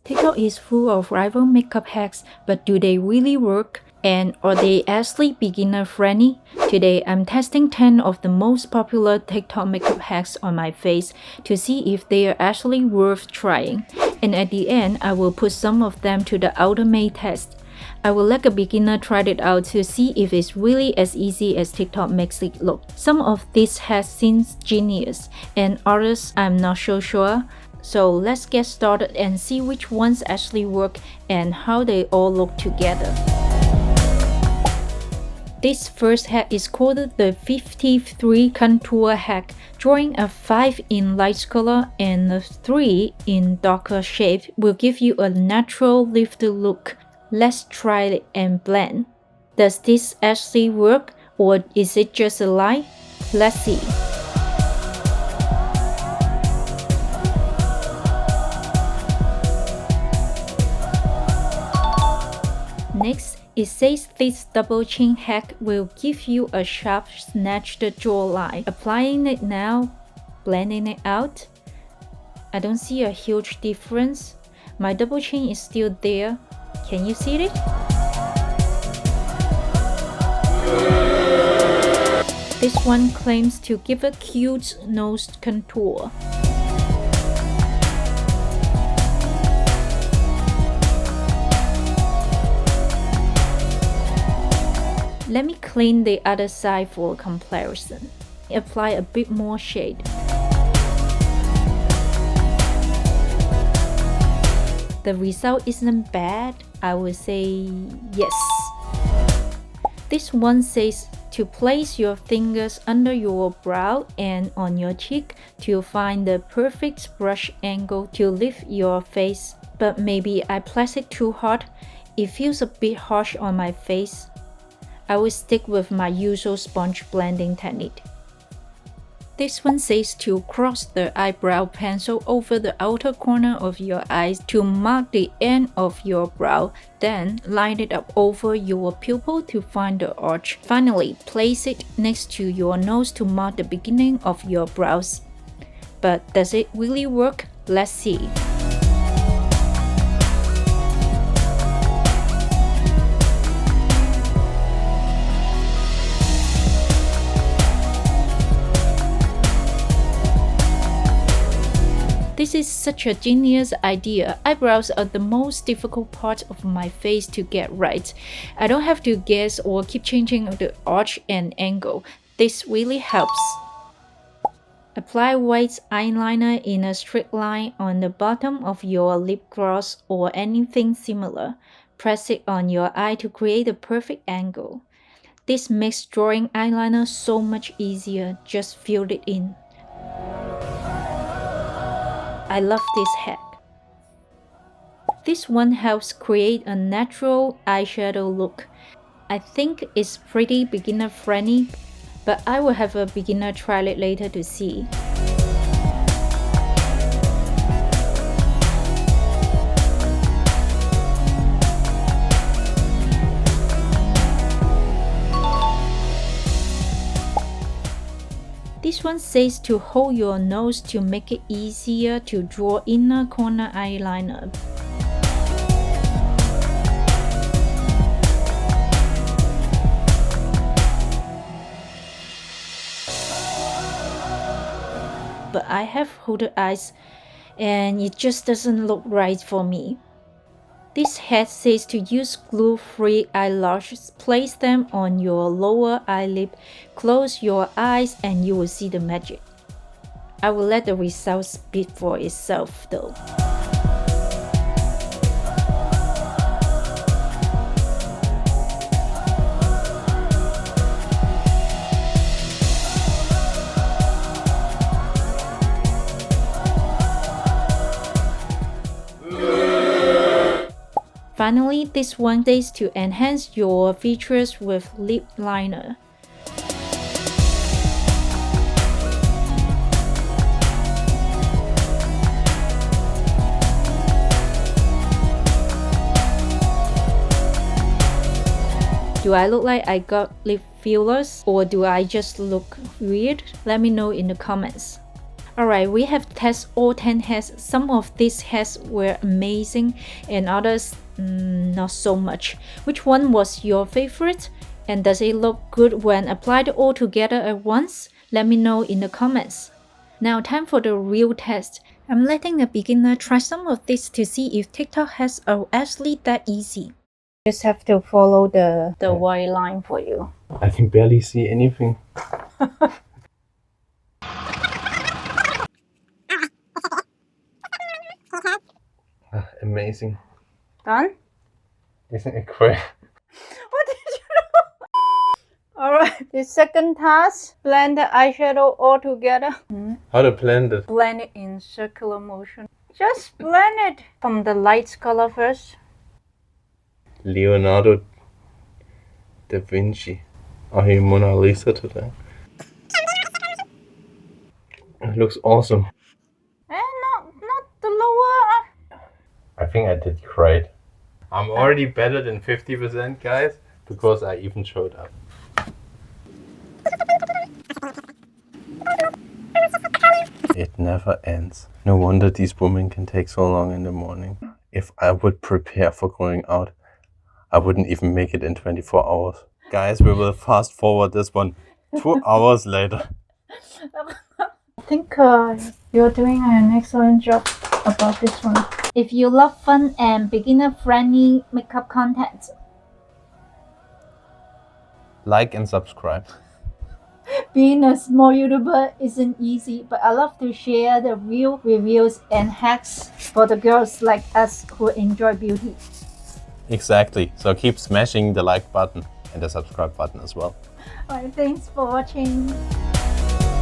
TikTok is full of rival makeup hacks, but do they really work? And are they actually beginner friendly? Today, I'm testing 10 of the most popular TikTok makeup hacks on my face to see if they are actually worth trying. And at the end, I will put some of them to the ultimate test. I will let a beginner try it out to see if it's really as easy as TikTok makes it look. Some of these hacks seem genius, and others I'm not so sure. So let's get started and see which ones actually work and how they all look together. This first hack is called the 53 contour hack. Drawing a 5 in light color and a 3 in darker shade will give you a natural lifted look. Let's try it and blend. Does this actually work, or is it just a lie? Let's see. Next, it says this double chin hack will give you a sharp snatched jawline. Applying it now, blending it out. I don't see a huge difference. My double chin is still there. Can you see it? This one claims to give a cute nose contour. Let me clean the other side for comparison. Apply a bit more shade. The result isn't bad, I would say yes. This one says to place your fingers under your brow and on your cheek to find the perfect brush angle to lift your face. But maybe I place it too hard. It feels a bit harsh on my face. I will stick with my usual sponge blending technique. This one says to cross the eyebrow pencil over the outer corner of your eyes to mark the end of your brow, then line it up over your pupil to find the arch. Finally, place it next to your nose to mark the beginning of your brows. But does it really work? Let's see. This is such a genius idea. Eyebrows are the most difficult part of my face to get right. I don't have to guess or keep changing the arch and angle. This really helps. Apply white eyeliner in a straight line on the bottom of your lip gloss or anything similar. Press it on your eye to create a perfect angle. This makes drawing eyeliner so much easier. Just fill it in. I love this hack. This one helps create a natural eyeshadow look. I think it's pretty beginner friendly, but I will have a beginner try it later to see. This one says to hold your nose to make it easier to draw inner corner eyeliner. But I have hooded eyes and it just doesn't look right for me. This hack says to use glue-free eyelashes. Place them on your lower eyelid, close your eyes, and you will see the magic. I will let the result speak for itself though. Finally, this one says to enhance your features with lip liner. Do I look like I got lip fillers, or do I just look weird? Let me know in the comments. Alright, we have tested all 10 hairs. Some of these hairs were amazing and others not so much. Which one was your favorite? And does it look good when applied all together at once? Let me know in the comments. Now time for the real test. I'm letting a beginner try some of this to see if TikTok hairs are actually that easy. Just have to follow the white line for you. I can barely see anything. Amazing. Done? Isn't it great? What did you do? Alright, the second task, blend the eyeshadow all together. How to blend it? Blend it in circular motion. Just blend it from the light color first. Leonardo da Vinci. Are you Mona Lisa today? It looks awesome. Not the lower. I think I did great. I'm already better than 50%, guys, because I even showed up. It never ends. No wonder these women can take so long in the morning. If I would prepare for going out, I wouldn't even make it in 24 hours. Guys, we will fast forward this one 2 hours later. I think you're doing an excellent job about this one. If you love fun and beginner-friendly makeup content, Like and subscribe. being a small YouTuber isn't easy, but I love to share the real reviews and hacks for the girls like us who enjoy beauty. Exactly. So keep smashing the like button and the subscribe button as well. Alright, thanks for watching.